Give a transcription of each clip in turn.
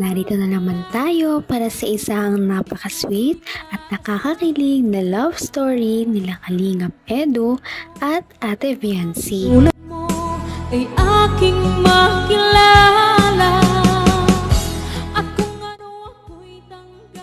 narito na naman tayo para sa isang napaka-sweet at nakakakilig na love story nila Kalingap Edu at Ate Viancy. Mo ay aking makilala.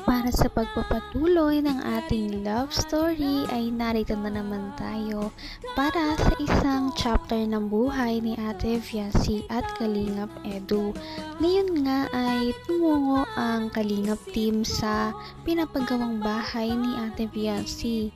Para sa pagpapatuloy ng ating love story ay narito na naman tayo para sa isang chapter ng buhay ni Ate Viancy at Kalingap Edu. Ngayon nga ay tumungo ang Kalingap team sa pinapagawang bahay ni Ate Viancy.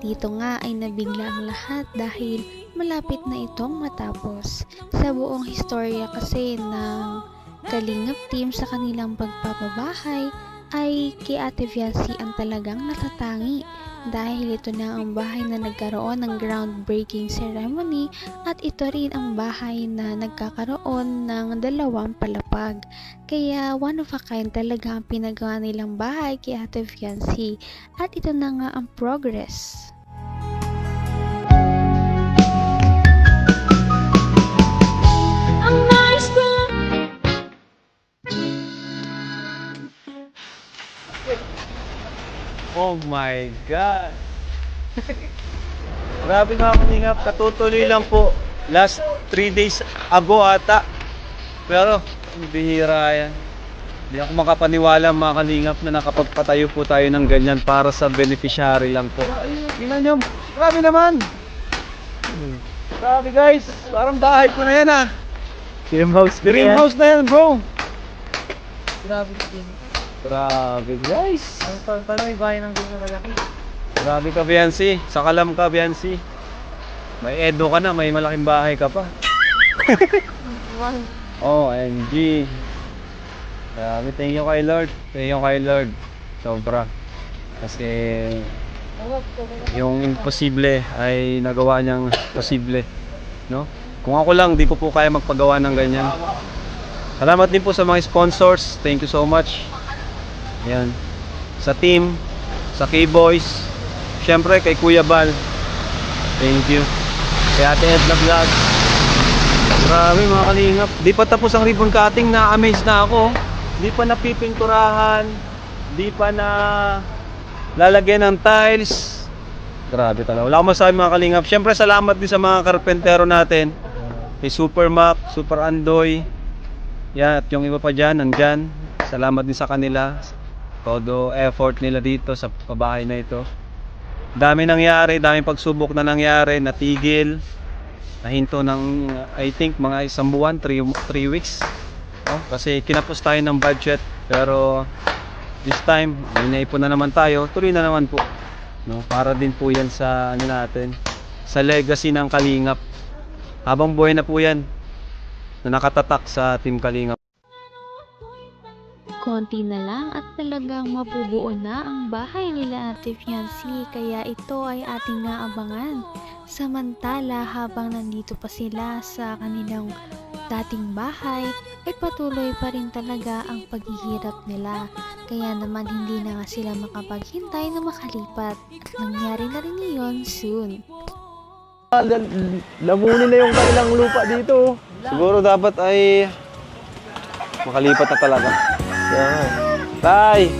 Dito nga ay nabigla ang lahat dahil malapit na itong matapos. Sa buong historya kasi ng Kalingap team sa kanilang pagpapabahay ay kay Ate Viancy ang talagang natatangi dahil ito na ang bahay na nagkaroon ng groundbreaking ceremony at ito rin ang bahay na nagkakaroon ng 2 palapag. Kaya one of a kind talaga ang pinagawa nilang bahay kay Ate Viancy at ito na nga ang progress. Oh my God! Grabe mga Kalingap, katutuloy lang po. Last 3 days ago ata. Pero, bihira yan. Hindi ako makapaniwala mga Kalingap na nakapagpatayo po tayo ng ganyan para sa beneficiary lang po. Tingnan nyo, grabe naman! Grabe guys, parang bahay ko na yan ah. Dream house na yan bro. Grabe guys. Paano may bahay ng gusto na laki? Grabe ka Viancy, sakalam ka Viancy. May Edo ka na, may malaking bahay ka pa. OMG. Grabe, thank you kay Lord. Thank you kay Lord. Sobra. Kasi yung imposible ay nagawa niyang posible, no? Kung ako lang, di ko po kaya magpagawa ng ganyan. Salamat din po sa mga sponsors. Thank you so much. Ayan. Sa team, sa K-Boys, syempre kay Kuya Bal. Thank you. Kay Ate Edna Vlog. Grabe mga Kalingap. Di pa tapos ang ribbon cutting, na-amaze na ako. Di pa napipinturahan. Di pa na lalagyan ng tiles. Grabe talaga. Wala akong masabi mga Kalingap. Syempre salamat din sa mga karpentero natin. Kay Super Mac, Super Andoy. Yan, at yung iba pa dyan, nandyan. Salamat din sa kanila. Todo effort nila dito sa pabahay na ito. Dami nangyari, daming pagsubok na nangyari, natigil, nahinto ng I think mga 1 buwan, 3 weeks. Kasi kinapos tayo ng budget, pero this time, may naipon na naman tayo, tuloy na naman po. No, para din po yan sa ano natin, sa legacy ng Kalingap. Habang buhay na po yan, na nakatatak sa Team Kalingap. Konti na lang at talagang mabubuo na ang bahay nila Ate Viancy, kaya ito ay ating naabangan. Samantala habang nandito pa sila sa kanilang dating bahay, ay patuloy pa rin talaga ang paghihirap nila. Kaya naman hindi na nga sila makapaghintay na makalipat at nangyari na rin iyon soon. Lamunin na yung kanilang lupa dito. Siguro dapat ay makalipat na talaga. Tay!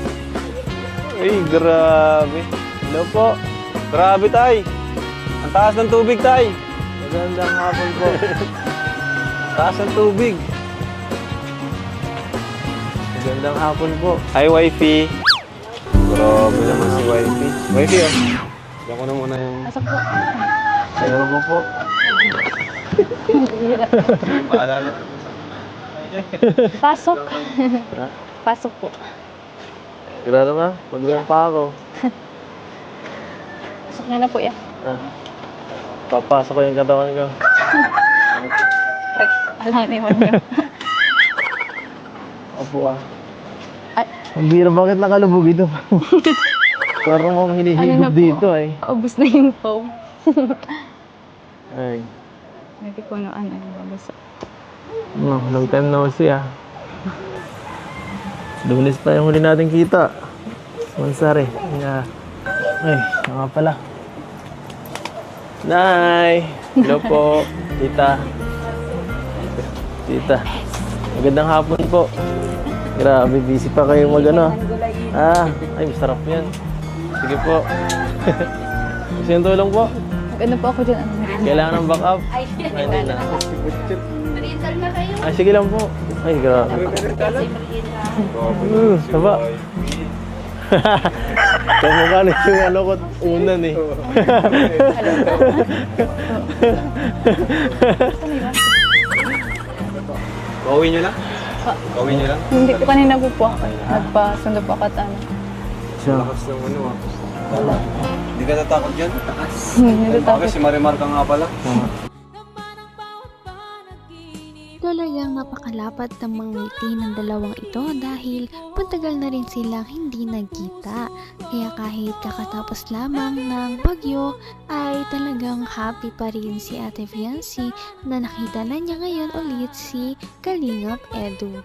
Uy, grabe. Hello po. Grabe, Tay. Ang taas ng tubig, Tay. Magandang hapon po. Taas ng tubig. Magandang hapon po. Hi, wifey. Grabe naman si wifey. Wifey, oh. Diyan ko na muna yung... Pasok po. Ayaw mo po. Paalala. Pasok. Pasok po. Sigurado ka? Magandang pa ako. Pasok na po yan. Papasok ko yung katawan ko. Alam naman niyo. Opo ah. Ang bira, bakit nakalubog ito? Parang akong hinihigop dito eh. Ubus na yung foam. Ay. Hindi ko ano yung babasa. No, long time no see ah. Lunes pa yung huli natin kita. Mansari. Yeah. Ay, nga pala. Nay! Hello po, tita. Tita. Magandang hapon po. Grabe, busy pa kayo mag ano. Ay, masarap yan. Sige po. Gusto yung tulong po? Ano po ako dyan? Ano meron? Kailangan ng backup? Ay, hindi na. Ay, sige lang po. Ay, grabe. Taba. Kamukha na yung ano ko unan eh. Gawin nyo lang? Gawin nyo lang? Hindi ko kanina po. Nagpasundo po ako at ano. Siya. Lakas ng ano ah. Hindi ka natakot dyan? Hindi Bakit si Marimar ka nga pala? Talagang napakalapat ng mga ngiti ng dalawang ito dahil matagal na rin silang hindi nagkita. Kaya kahit kakatapos lamang ng bagyo ay talagang happy pa rin si Ate Fiancy na nakita na niya ngayon ulit si Kalingap Edu.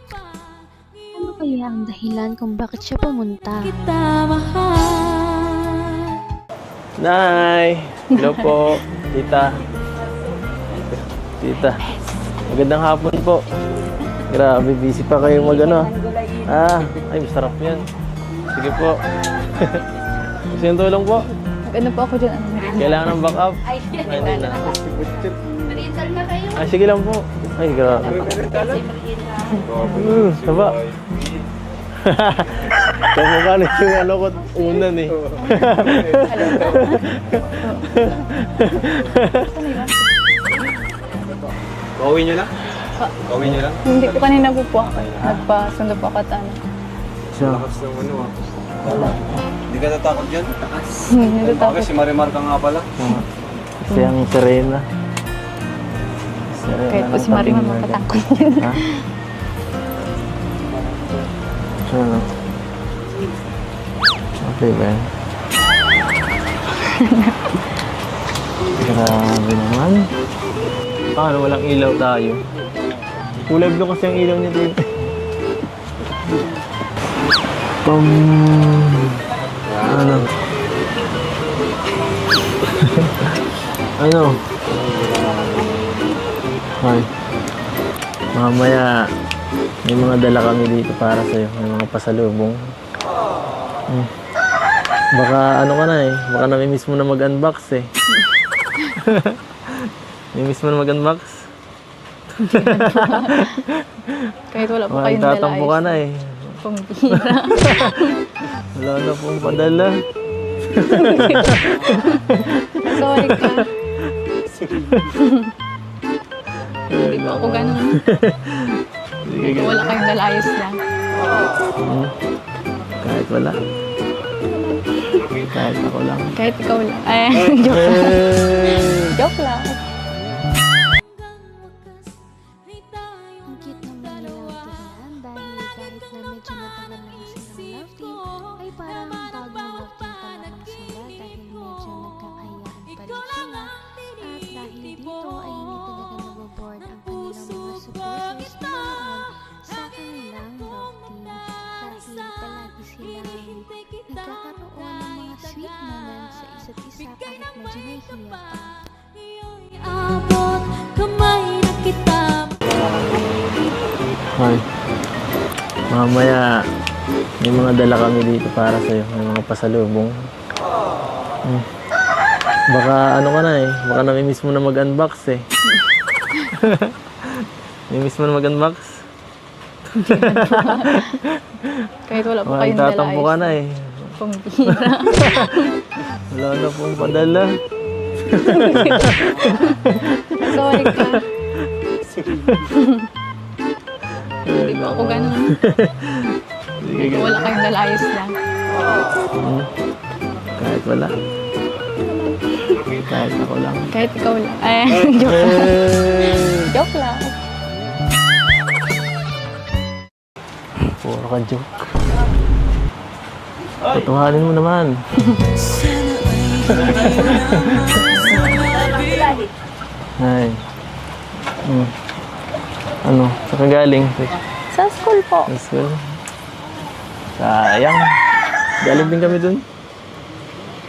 Ano kaya ang dahilan kung bakit siya pumunta? Kita mahal. Nay! Hello po. Tita. Tita. Magandang hapon po. Grabe, busy pa kayo mag ano. Ay, masarap yan. Sige po. Gusto yung tulong po? Ano po ako dyan? Ano meron? Kailangan ng backup? Ay, hindi na. Ay, sige lang po. Ay, grabe. Taba. Kamukha na yung ano ko unan eh. Gawin nyo lang? Gawin nyo lang? Hindi ko kanina po. Nagpasundo po ako at ano. Siya. Lakas ng ano ah. Hindi ka natakot dyan? Hindi po. Bakit si Marimar ka nga pala? Kasi ang Serena. Kahit po si Marimar mapatakot yun. Ha? Siya no? Okay ba yan? Grabe naman. Paano walang ilaw tayo? Kulay blue kasi ang ilaw niya dito. Ano? Ano? Ay. Mamaya may mga dala kami dito para sa'yo. May mga pasalubong. Baka ano ka na eh. Baka namimiss mo na mag-unbox eh. Namimiss mo na mag-unbox? Kahit wala po kayong dala. Tatampo ka na eh. Pambira. Wala na pong padala. Sorry ka. Hindi po ako ganun. Sige, Wala kayong dala, ayos lang. Kahit wala. Kahit ako lang. Kahit ikaw lang. Joke lang. Joke lang. Ang cute naman nilang tignan dahil kahit na medyo matagal na silang love team ay parang bagong love team pa naman sila dahil medyo nagkakayaan pa rin sila at dahil dito ay hindi talaga naboboard ang kanilang mga supporters na naroon sa kanilang love team dahil palagi silang nagkakaroon ng mga sweet moments sa isa't isa kahit medyo nahihiya pa. Abot kamay na kita. Ay. Mamaya may mga dala kami dito para sa'yo. May mga pasalubong. Baka ano ka na eh. Baka namimiss mo na mag-unbox eh. Namimiss mo na mag-unbox? Kahit wala po kayong dala, Tatampo ka ayos na lang. eh. Pambira. Wala na pong padala. Sorry ka. Hindi po ako ganun. Sige, Wala kayong dala, ayos lang. kahit wala. Kahit ako lang. Kahit ikaw lang. Joke lang. Joke lang. Puro ka joke. Tutuhanin mo naman. Ay. Ano? Saan ka galing? Sa school po. Sa school? Sayang. Galing din kami dun.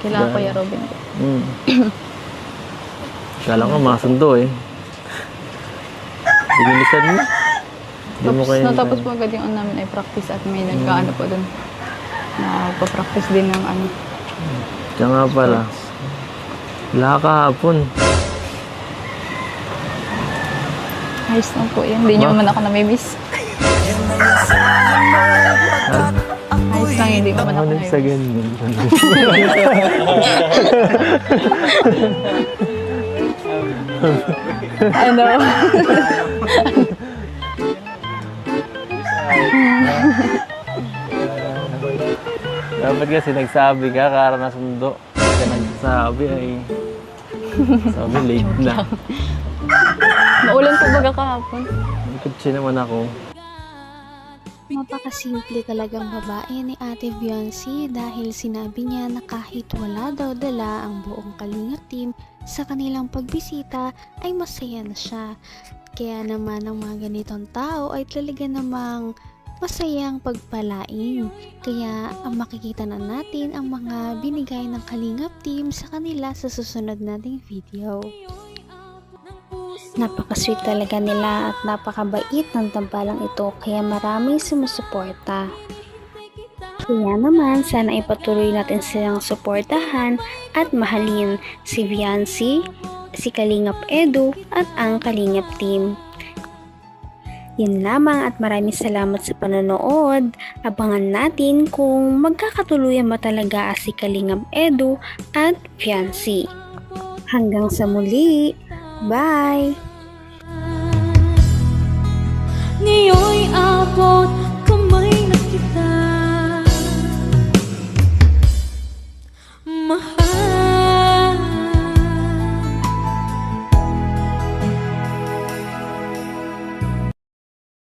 Kailangan ko ya Robin. Kala ko masundo eh. Binilisan mo. Di mo kayo Natapos po agad yung ano namin ay practice at may nagkaano po doon. Nagpa-practice din ng ano. Siya nga pala. Wala kahapon. Ayos lang po yan. Hindi nyo man ako namimiss. Ayos lang, hindi mo man ako Ano sa namimiss. ganyan? Ano? Dapat kasi nagsabi ka, kara na sundo. Kasi nagsabi ay... Sabi, late na. Maulan po baga kahapon. Kutsi naman ako. Napakasimple talagang babae ni Ate Viancy dahil sinabi niya na kahit wala daw dala ang buong Kalingap team sa kanilang pagbisita ay masaya na siya. Kaya naman ang mga ganitong tao ay talaga namang masayang pagpalain. Kaya ang makikita na natin ang mga binigay ng Kalingap team sa kanila sa susunod nating video. Napaka-sweet talaga nila at napakabait ng tambalang ito kaya maraming sumusuporta. Kaya naman sana ipatuloy natin silang suportahan at mahalin si Viancy, si Kalingap Edu at ang Kalingap team. Yun lamang at maraming salamat sa panonood. Abangan natin kung magkakatuluyan ba talaga si Kalingap Edu at Viancy. Hanggang sa muli! Bye! Ngayon'y abot